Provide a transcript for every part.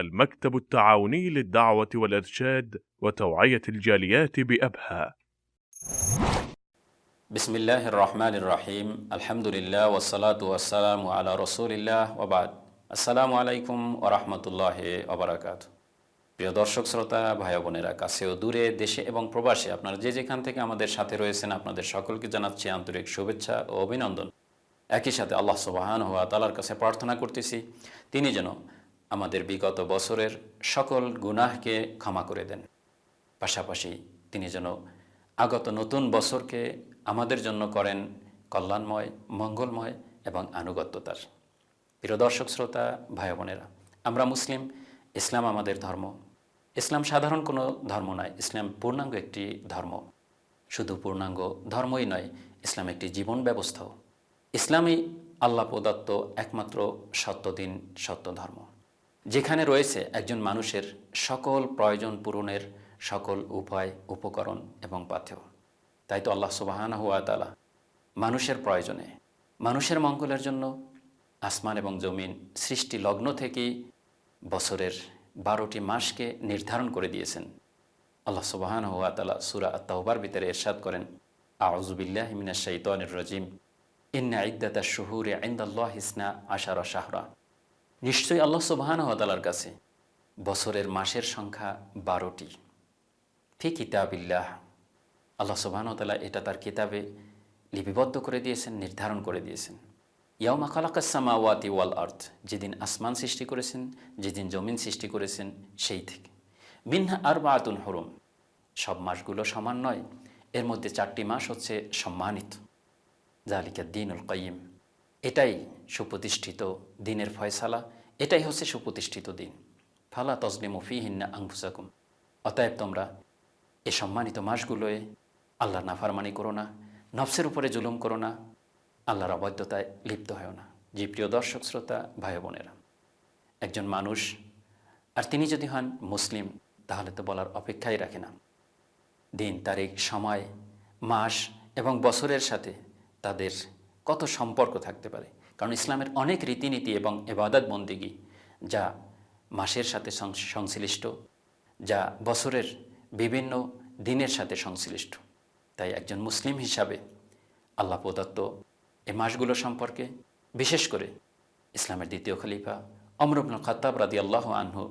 المكتب التعاوني للدعوة والإرشاد وتوعية الجاليات بأبها. بسم الله الرحمن الرحيم الحمد لله والصلاة والسلام على رسول الله وبعد আসসালামু আলাইকুম ওয়া রাহমাতুল্লাহি ওয়া বারাকাতুহু। প্রিয় দর্শক শ্রোতা ভাই বোনেরা, কাছে ও দূরে, দেশে এবং প্রবাসে আপনারা যে যেখান থেকে আমাদের সাথে রয়েছেন, আপনাদের সকলকে জানাচ্ছি আন্তরিক শুভেচ্ছা ও অভিনন্দন। একই সাথে আল্লাহ সুবহানাহু ওয়া তাআলার কাছে প্রার্থনা করতেছি তিনি যেন আমাদের বিগত বছরের সকল গুনাহকে ক্ষমা করে দেন, পাশাপাশি তিনি যেন আগত নতুন বছরকে আমাদের জন্য করেন কল্যাণময়, মঙ্গলময় এবং আনুগত্যতার। প্রিয় দর্শক শ্রোতা ভাই বোনেরা, আমরা মুসলিম, ইসলাম আমাদের ধর্ম। ইসলাম সাধারণ কোনো ধর্ম নয়, ইসলাম পূর্ণাঙ্গ একটি ধর্ম। শুধু পূর্ণাঙ্গ ধর্মই নয়, ইসলাম একটি জীবন ব্যবস্থাও। ইসলামই আল্লাহ প্রদত্ত একমাত্র সত্য দিন, সত্য ধর্ম, যেখানে রয়েছে একজন মানুষের সকল প্রয়োজন পূরণের সকল উপায়, উপকরণ এবং পাথেয়। তাই তো আল্লাহ সুবহানাহু ওয়া তাআলা মানুষের প্রয়োজনে, মানুষের মঙ্গলের জন্য আসমান এবং জমিন সৃষ্টি লগ্ন থেকেই বছরের 12টি মাসকে নির্ধারণ করে দিয়েছেন। আল্লাহ সুবহানাহু ওয়া তাআলা সূরা আত-তাওবার ভিতরে ইরশাদ করেন, আউযু বিল্লাহি মিনাশ শাইতানির রাজিম, ইন্না ইদ্দাতাশ শুহুরি ইনদাল্লাহি 12 শাহরা। নিশ্চয়ই আল্লাহ সুবহানাহু ওয়া তাআলার কাছে বছরের মাসের সংখ্যা 12টি। ফি কিতাবিল্লাহ, আল্লাহ সুবহানাহু ওয়া তাআলা এটা তার কিতাবে লিপিবদ্ধ করে দিয়েছেন, নির্ধারণ করে দিয়েছেন। ইয়াউমা খালাকাস সামাওয়াতি ওয়াল আরদ, যেদিন আসমান সৃষ্টি করেছেন, যেদিন জমিন সৃষ্টি করেছেন, সেই থেকে। মিনহা আরবাআতুন হুরুম, সব মাসগুলো সমান নয়, এর মধ্যে 4টি মাস হচ্ছে সম্মানিত। যালিকা দ্বীনুল কাইয়্যিম, এটাই সুপ্রতিষ্ঠিত দিনের ফয়সালা, এটাই হচ্ছে সুপ্রতিষ্ঠিত দিন। ফালা তাজলিমু ফীহিন্না আনফুসাকুম, অতএব তোমরা এ সম্মানিত মাসগুলোয় আল্লাহর নাফরমানি করো না, নফসের উপরে জুলুম করো না, আল্লাহর অবাধ্যতায় লিপ্ত হয় না। জি প্রিয় দর্শক শ্রোতা ভাই বোনেরা, একজন মানুষ আর তিনি যদি হন মুসলিম, তাহলে তো বলার অপেক্ষাই রাখে না। দিন, তারিখ, সময়, মাস এবং বছরের সাথে তাদের কত সম্পর্ক থাকতে পারে, কারণ ইসলামের অনেক রীতিনীতি এবং ইবাদত বন্দেগী যা মাসের সাথে সংশ্লিষ্ট, যা বছরের বিভিন্ন দিনের সাথে সংশ্লিষ্ট। তাই একজন মুসলিম হিসাবে আল্লাহ প্রদত্ত এই মাসগুলো সম্পর্কে, বিশেষ করে ইসলামের দ্বিতীয় খলিফা ওমর ইবনুল খাত্তাব রাদিয়াল্লাহু আনহু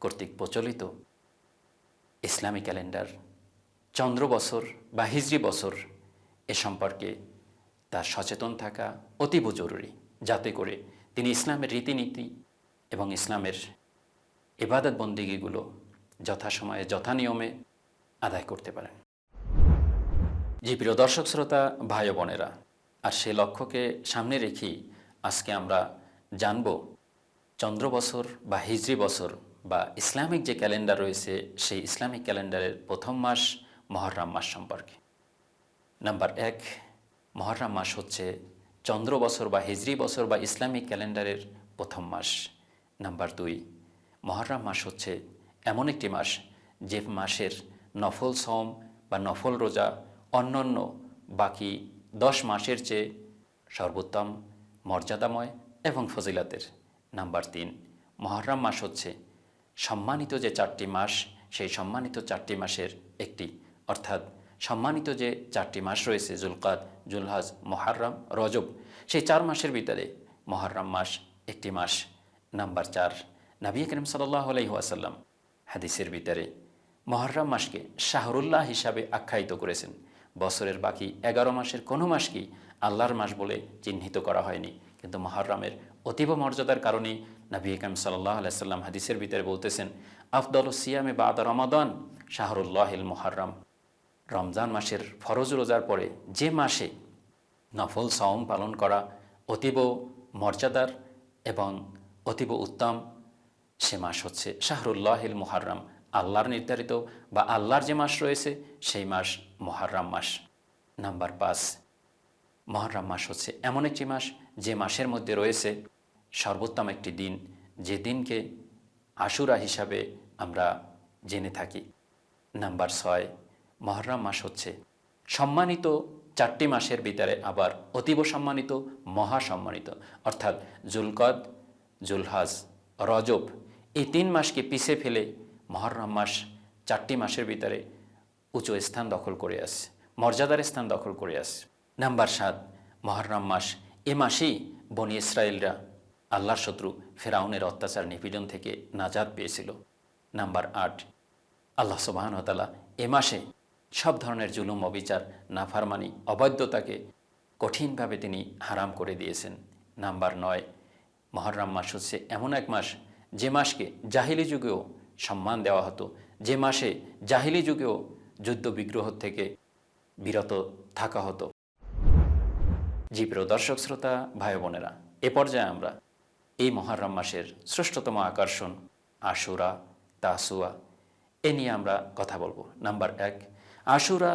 কর্তৃক প্রচলিত ইসলামী ক্যালেন্ডার, চন্দ্র বছর বা হিজরি বছর, এ সম্পর্কে তার সচেতন থাকা অতীব জরুরি, যাতে করে তিনি ইসলামের রীতিনীতি এবং ইসলামের ইবাদত বন্দেগীগুলো যথাসময়ে যথানিয়মে আদায় করতে পারেন। জি প্রিয় দর্শক শ্রোতা ভাই বোনেরা, আর সে লক্ষ্যকে সামনে রেখেই আজকে আমরা জানব চন্দ্র বছর বা হিজরি বছর বা ইসলামিক যে ক্যালেন্ডার রয়েছে, সেই ইসলামিক ক্যালেন্ডারের প্রথম মাস মহরম মাস সম্পর্কে। নাম্বার 1, মহরম মাস হচ্ছে চন্দ্র বছর বা হিজরি বছর বা ইসলামিক ক্যালেন্ডারের প্রথম মাস। নাম্বার 2, মহরম মাস হচ্ছে এমন একটি মাস যে মাসের নফল সওম বা নফল রোজা অন্যান্য বাকি 10 মাসের চেয়ে সর্বোত্তম, মর্যাদাময় এবং ফজিলাতের। নাম্বার 3, মহরম মাস হচ্ছে সম্মানিত যে 4টি মাস, সেই সম্মানিত 4টি মাসের একটি, অর্থাৎ সম্মানিত যে 4টি মাস রয়েছে জুলকাদ, জুলহাজ, মুহররম, রজব, সেই 4 মাসের ভিতরে মহরম মাস একটি মাস। নাম্বার 4, নবী করিম সাল্লাল্লাহু আলাইহি ওয়াসাল্লাম হাদিসের ভিতরে মহরম মাসকে শাহরুল্লাহ হিসাবে আখ্যায়িত করেছেন। বছরের বাকি 11 মাসের কোনো মাসকেই আল্লাহর মাস বলে চিহ্নিত করা হয়নি, কিন্তু মহরমের অতীব মর্যাদার কারণে নবী করিম সাল্লাল্লাহু আলাইহি ওয়াসাল্লাম হাদিসের ভিতরে বলতেছেন, আফদালুস সিয়ামে বাদা রমাদান শাহরুল্লাহিল মুহররম, রমজান মাসের ফরজ রোজার পরে যে মাসে নফল সওম পালন করা অতীব মর্যাদার এবং অতীব উত্তম, সে মাস হচ্ছে শাহরুল্লাহিল মুহররম, আল্লাহর নির্ধারিত বা আল্লাহর যে মাস রয়েছে সেই মাস মহরম মাস। নাম্বার 5, মহরম মাস হচ্ছে এমন একটি মাস যে মাসের মধ্যে রয়েছে সর্বোত্তম একটি দিন, যে দিনকে আশুরা হিসাবে আমরা জেনে থাকি। নাম্বার 6, মহরম মাস হচ্ছে সম্মানিত 4টি মাসের ভিতরে আবার অতীব সম্মানিত, মহাসম্মানিত, অর্থাৎ জুলকদ, জুলহাজ, রজব, এই 3 মাসকে পিছে ফেলে মুহররম মাস 4টি মাসের ভিতরে উঁচু স্থান দখল করে আছে, মর্যাদার স্থান দখল করে আছে। নাম্বার 7, মুহররম মাস, এ মাসেই বনি ইসরায়েলরা আল্লাহর শত্রু ফেরাউনের অত্যাচার নিপীড়ন থেকে নাজাত পেয়েছিল। নাম্বার 8, আল্লাহ সুবহানাহু ওয়া তাআলা এ মাসে সব ধরনের জুলুম, অবিচার, নাফরমানি, অবাধ্যতাকে কঠিনভাবে তিনি হারাম করে দিয়েছেন। নাম্বার 9, মুহররম মাস হচ্ছে এমন এক মাস যে মাসকে জাহিলি যুগেও সম্মান দেওয়া হতো, যে মাসে জাহিলি যুগেও যুদ্ধ বিগ্রহ থেকে বিরত থাকা হতো। জি প্রিয় দর্শক শ্রোতা, ভাই বোনেরা, এ পর্যায়ে আমরা এই মুহররম মাসের শ্রেষ্ঠতম আকর্ষণ আশুরা, তাসুয়া, এ নিয়ে আমরা কথা বলবো। নাম্বার 1, আশুরা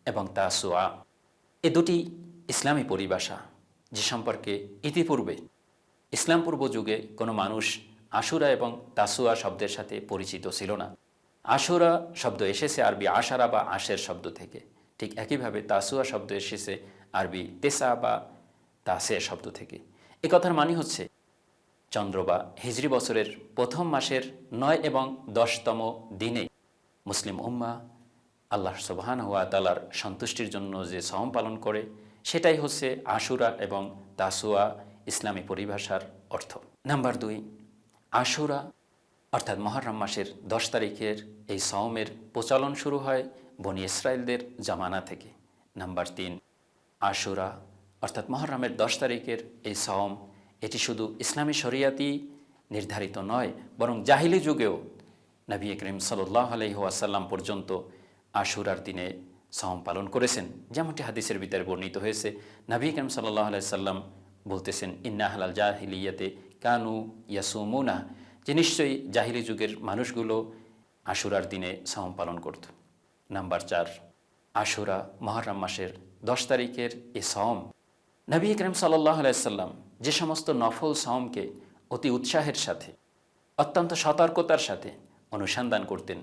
এবং তাসুয়া এ দুটি ইসলামী পরিভাষা, যে সম্পর্কে ইতিপূর্বে ইসলাম পূর্ব যুগে কোনো মানুষ আশুরা এবং তাসুয়া শব্দের সাথে পরিচিত ছিল না। আশুরা শব্দ এসেছে আরবি আশারা বা আশের শব্দ থেকে, ঠিক একইভাবে তাসুয়া শব্দ এসেছে আরবি তেসা বা তাসে শব্দ থেকে। এ কথার মানে হচ্ছে চন্দ্র বা হিজরি বছরের প্রথম মাসের 9 এবং 10তম দিনে মুসলিম উম্মাহ আল্লাহ সুবহানাহু ওয়া তাআলার সন্তুষ্টির জন্য যে সওম পালন করে, সেটাই হচ্ছে আশুরা এবং তাসুয়া ইসলামী পরিভাষার অর্থ। নাম্বার 2, আশুরা অর্থাৎ মুহররম মাসের 10 তারিখের এই সওমের প্রচলন শুরু হয় বনি ইসরায়েলদের জামানা থেকে। নাম্বার 3, আশুরা অর্থাৎ মুহররমের 10 তারিখের এই সওম, এটি শুধু ইসলামী শরিয়াতি নির্ধারিত নয়, বরং জাহিলি যুগেও নবী করিম সাল্লাল্লাহু আলাইহি ওয়াসাল্লাম পর্যন্ত আশুরার দিনে সওম পালন করেছেন। যেমনটি হাদিসের ভিতরে বর্ণিত হয়েছে, নবী করিম সাল্লাল্লাহু আলাইহি সাল্লাম বলতেছেন, ইন্না আহলাল জাহিলিয়াতে কানু ইয়াসুমুনা, যে নিশ্চয়ই জাহিলি যুগের মানুষগুলো আশুরার দিনে সওম পালন করত। নাম্বার 4, আশুরা মুহররম মাসের 10 তারিখের এই সওম, নবী করিম সাল্লাল্লাহু আলাইহি সাল্লাম যে সমস্ত নফল সওমকে অতি উৎসাহের সাথে, অত্যন্ত সতর্কতার সাথে অনুসন্ধান করতেন,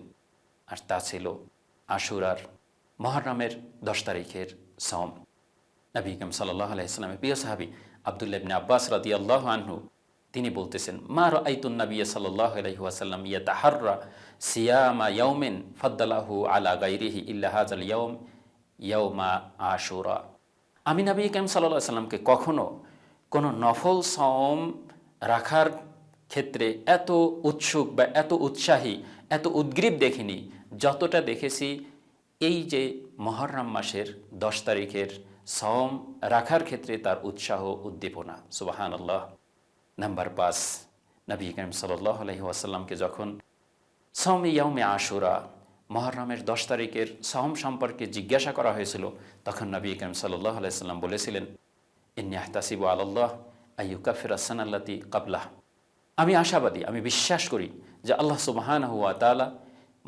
আর তা ছিল আশুরার মুহররমের 10 তারিখের সওম। নবী করিম সাল্লাল্লাহু আলাইহি সাল্লামের প্রিয় সাহাবী আব্দুল্লাহ ইবনে আব্বাস রাদিয়াল্লাহু আনহু তিনি বলতেছেন, মা রাআইতুন নবিয়্য সাল্লাল্লাহু আলাইহি ওয়াসাল্লাম ইয়াতাহাররা সিয়ামা ইয়াউমিন ফাদ্দালাহু আলা গায়রিহি ইল্লা হাযাল ইয়াউম ইয়াউমা আশুরা। আমি নবী করিম সাল্লাল্লাহু আলাইহি সাল্লামকে কখনো কোনো নফল সওম রাখার ক্ষেত্রে এত উৎসুক বা এত উৎসাহী, এত উদ্গ্রীব দেখিনি যতটা দেখেছি এই যে মুহররম মাসের 10 তারিখের সওম রাখার ক্ষেত্রে তার উৎসাহ, উদ্দীপনা। সুবহানাল্লাহ। নাম্বার 5, নবী করিম সাল্লাল্লাহু আলাইহি ওয়াসাল্লামকে যখন সওমে ইয়াউমে আশুরা মুহররমের 10 তারিখের সওম সম্পর্কে জিজ্ঞাসা করা হয়েছিল, তখন নবী করিম সাল্লাল্লাহু আলাইহি ওয়াসাল্লাম বলেছিলেন, ইন্নী আহতাসিবু আলাল্লাহ আইয়ুকাফিরা সানাল্লাতি ক্বাবলাহ, আমি আশাবাদী, আমি বিশ্বাস করি যে আল্লাহ সুবহানাহু ওয়া তাআলা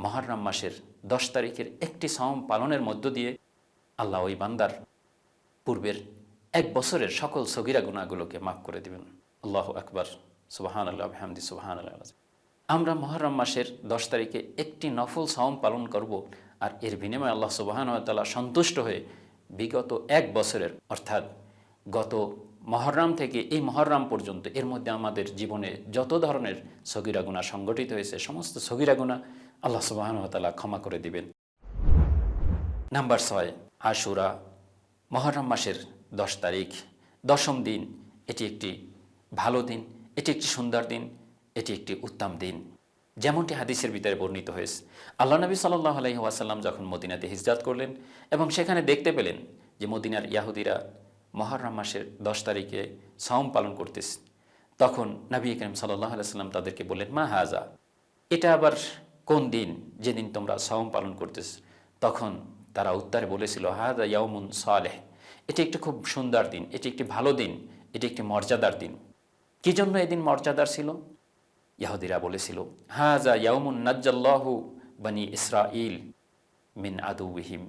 মুহররম মাসের 10 তারিখের একটি সওম পালনের মধ্য দিয়ে আল্লাহ ওই বান্দার পূর্বের 1 বছরের সকল সগীরা গুনাহগুলোকে মাফ করে দিবেন। আল্লাহু আকবার, সুবহানাল্লাহ বিহামদি, সুবহানাল্লাহ। আমরা মুহররম মাসের 10 তারিখে একটি নফল সওম পালন করব, আর এর বিনিময়ে আল্লাহ সুবহানাহু ওয়া তাআলা সন্তুষ্ট হয়ে বিগত 1 বছরের, অর্থাৎ গত মুহররম থেকে এই মুহররম পর্যন্ত এর মধ্যে আমাদের জীবনে যত ধরনের সগীরা গুনাহ সংগঠিত হয়েছে, সমস্ত সগীরা গুনাহ আল্লাহ সুবহানাহু ওয়া তাআলা ক্ষমা করে দিবেন। নাম্বার 6, আশুরা মুহররম মাসের 10 তারিখ 10ম দিন। এটি একটি ভালো দিন, এটি একটি সুন্দর দিন, এটি একটি উত্তম দিন। যেমনটি হাদিসের ভিতরে বর্ণিত হয়েছে, আল্লাহ নবী সাল্লাল্লাহু আলাইহি ওয়াসাল্লাম যখন মদিনাতে হিজরত করলেন এবং সেখানে দেখতে পেলেন যে মদিনার ইহুদিরা মুহররম মাসের 10 তারিখে সওম পালন করতেছে, তখন নবী করিম সাল্লাল্লাহু আলাইহি ওয়াসাল্লাম তাদেরকে বললেন, মা হাজা, এটা আবার কোন দিন যেদিন তোমরা সওম পালন করতেছ? তখন তারা উত্তরে বলেছিল, হাজা ইয়াউমুন সালেহ, এটি একটি খুব সুন্দর দিন, এটি একটি ভালো দিন, এটি একটি মর্যাদার দিন। কি জন্য এদিন মর্যাদার ছিল? ইহুদিরা বলেছিল, হাজা ইয়াউমুন নাজ্জাল্লাহু বনি ইসরাঈল মিন আদুওয়িহিম,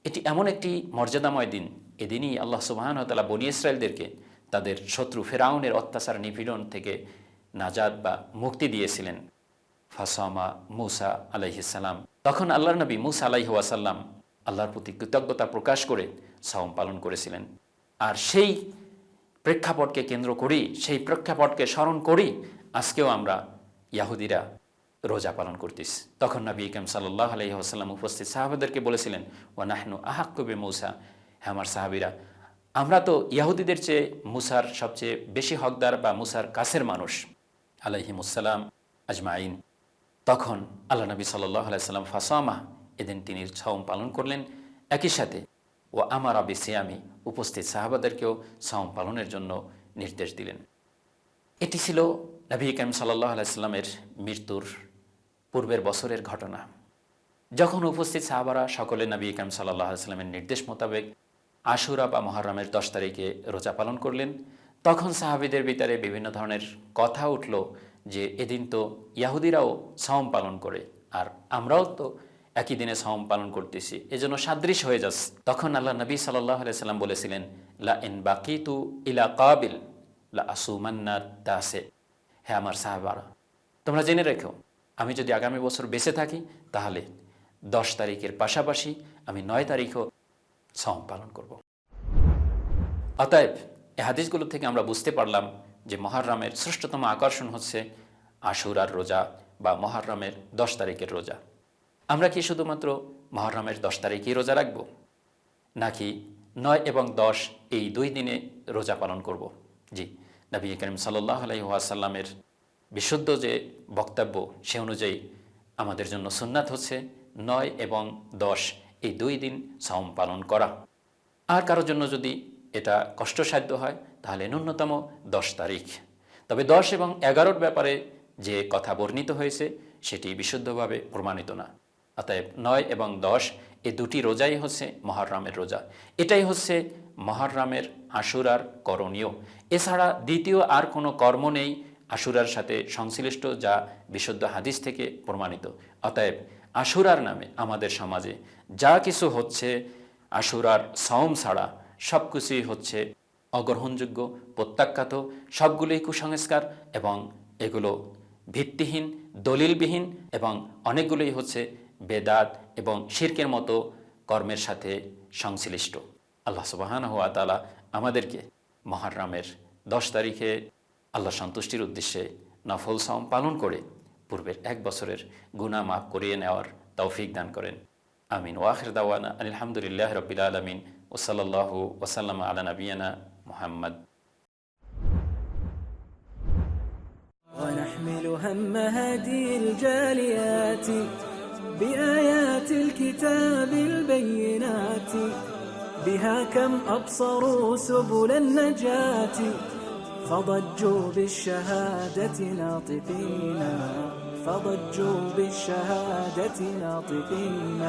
এটি এমন একটি মর্যাদাময় দিন, এদিনই আল্লাহ সুবহানাহু ওয়া তাআলা বনি ইসরায়েলদেরকে তাদের শত্রু ফেরাউনের অত্যাচার নিপীড়ন থেকে নাজাত বা মুক্তি দিয়েছিলেন। ফাসামা মুসা আলাইহিস সালাম, তখন আল্লাহর নবী মুসা আলাইহি ওয়াসাল্লাম আল্লাহর প্রতি কৃতজ্ঞতা প্রকাশ করে সওম পালন করেছিলেন। আর সেই প্রেক্ষাপটকে কেন্দ্র করি, সেই প্রেক্ষাপটকে স্মরণ করি আজকেও আমরা ইয়াহুদিরা রোজা পালন করতেছে। তখন নবী করিম সাল্লাল্লাহু আলাইহি ওয়াসাল্লাম উপস্থিত সাহাবাদেরকে বলেছিলেন, ওয়া নাহনু আহাক্কু বিমূসা, হে আমার সাহাবীরা, আমরা তো ইয়াহুদিদের চেয়ে মুসার সবচেয়ে বেশি হকদার বা মুসার কাছের মানুষ আলাইহিমুসসালাম আজমাইন। তখন আল্লাহ নবী সাল্লাল্লাহু আলাইহি ওয়াসাল্লাম ফাসামা, এদিন তিনি সাওম পালন করলেন। একই সাথে ও আমারা বিসিয়ামি, উপস্থিত সাহাবাদেরকেও সাওম পালনের জন্য নির্দেশ দিলেন। এটি ছিল নবী করিম সাল্লাল্লাহু আলাইহি ওয়াসাল্লামের মৃত্যুর পূর্বের বছরের ঘটনা। যখন উপস্থিত সাহাবারা সকলে নবী করিম সাল্লাল্লাহু আলাইহি ওয়াসাল্লামের নির্দেশ মোতাবেক আশুরা বা মুহররমের 10 তারিখে রোজা পালন করলেন, তখন সাহাবীদের ভিতরে বিভিন্ন ধরনের কথা উঠল যে এদিন তো ইয়াহুদিরাও সাওম পালন করে, আর আমরাও তো একই দিনে সাওম পালন করতেছি, এজন্য সাদৃশ্য হয়ে যাচ্ছে। তখন আল্লাহ নবী সাল্লাল্লাহু আলাইহি ওয়াসাল্লাম বলেছিলেন, লা ইন বাকিতু ইলা কাবিল লা আসুমান্না তাসে, হে আমার সাহাবারা, তোমরা জেনে রেখো, আমি যদি আগামী বছর বেঁচে থাকি তাহলে 10 তারিখের পাশাপাশি আমি 9 তারিখও সাওম পালন করব। অতএব এই হাদিসগুলো থেকে আমরা বুঝতে পারলাম যে মুহররমের শ্রেষ্ঠতম আকর্ষণ হচ্ছে আশুরার রোজা বা মুহররমের 10 তারিখের রোজা। আমরা কি শুধুমাত্র মুহররমের 10 তারিখেই রোজা রাখব, নাকি 9 এবং 10 এই 2 দিনে রোজা পালন করব? জি, নবী করিম সাল্লাল্লাহু আলাইহি ওয়াসাল্লামের বিশুদ্ধ যে বক্তব্য সে অনুযায়ী আমাদের জন্য সুন্নাত হচ্ছে 9 এবং 10 এই 2 দিন সাওম পালন করা। আর কারোর জন্য যদি এটা কষ্টসাধ্য হয় তাহলে ন্যূনতম 10 তারিখ। তবে 10 এবং 11-র ব্যাপারে যে কথা বর্ণিত হয়েছে সেটি বিশুদ্ধভাবে প্রমাণিত না। অতএব 9 এবং 10 এই দুটি রোজাই হচ্ছে মুহররমের রোজা। এটাই হচ্ছে মুহররমের আশুরার করণীয়। এছাড়া দ্বিতীয় আর কোনো কর্ম নেই আশুরার সাথে সংশ্লিষ্ট যা বিশুদ্ধ হাদিস থেকে প্রমাণিত। অতএব আশুরার নামে আমাদের সমাজে যা কিছু হচ্ছে আশুরার সাওম ছাড়া সব কিছুই হচ্ছে অগ্রহণযোগ্য, প্রত্যাখ্যাত, সবগুলোই কুসংস্কার এবং এগুলো ভিত্তিহীন, দলিলবিহীন এবং অনেকগুলোই হচ্ছে বেদাত এবং শিরকের মতো কর্মের সাথে সংশ্লিষ্ট। আল্লাহ সুবহানাহু ওয়া তাআলা আমাদেরকে মুহররমের 10 তারিখে আল্লাহ সন্তুষ্টির উদ্দেশ্যে নফল সাওম পালন করে পূর্বের 1 বছরের গুনাহ মাফ করিয়ে নেওয়ার তৌফিক দান করেন। আমিন। ওয়া আখির দাওয়ানা আলহামদুলিল্লাহি রাব্বিল আলামিন ওয়া সাল্লাল্লাহু ওয়া সাল্লামা আলা নাবিয়িনা মুহাম্মদ। ونحمل هم هدي الجاليات بآيات الكتاب البينات بها كم أبصروا سبل النجاة فضجوا بالشهادة ناطقين فضجوا بالشهادة ناطقين